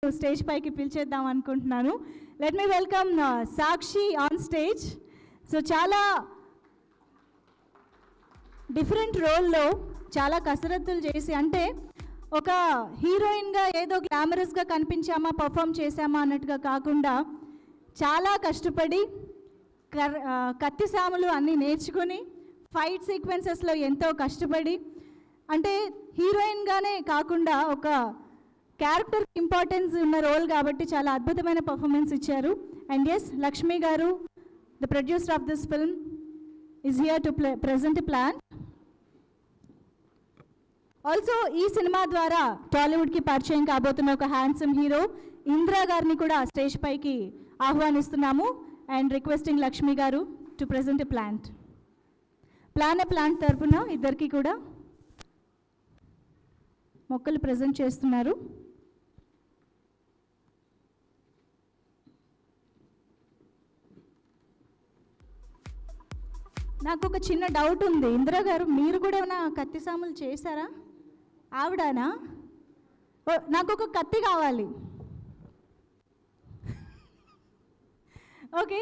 Stage పైకి పిలిచేద్దాం అనుకుంటున్నాను. Let me welcome Sakshi on stage. So చాలా డిఫరెంట్ రోల్లో చాలా కసరత్తులు చేసి, అంటే ఒక హీరోయిన్గా ఏదో గ్లామరస్గా కనిపించామా, పర్ఫామ్ చేసామా అన్నట్టుగా కాకుండా చాలా కష్టపడి కత్తి సాములు అన్నీ నేర్చుకుని ఫైట్ సీక్వెన్సెస్లో ఎంతో కష్టపడి, అంటే హీరోయిన్గానే కాకుండా ఒక క్యారెక్టర్ ఇంపార్టెన్స్ ఉన్న రోల్ కాబట్టి చాలా అద్భుతమైన పర్ఫార్మెన్స్ ఇచ్చారు. అండ్ ఎస్, లక్ష్మి గారు, the producer of this film, is here to present plan. Also ఈ సినిమా ద్వారా టాలీవుడ్కి పరిచయం కాబోతున్న ఒక హ్యాండ్సమ్ హీరో ఇంద్రా గారిని కూడా స్టేజ్ పైకి ఆహ్వానిస్తున్నాము. అండ్ రిక్వెస్టింగ్ లక్ష్మి గారు టు ప్రెజెంట్ ప్లాంట్ తరపున ఇద్దరికి కూడా మొక్కలు ప్రజెంట్ చేస్తున్నారు. నాకు ఒక చిన్న డౌట్ ఉంది, ఇందిరా గారు మీరు కూడా ఏమైనా కత్తి సాములు చేశారా? ఆవిడానా? నాకు ఒక కత్తి కావాలి. ఓకే.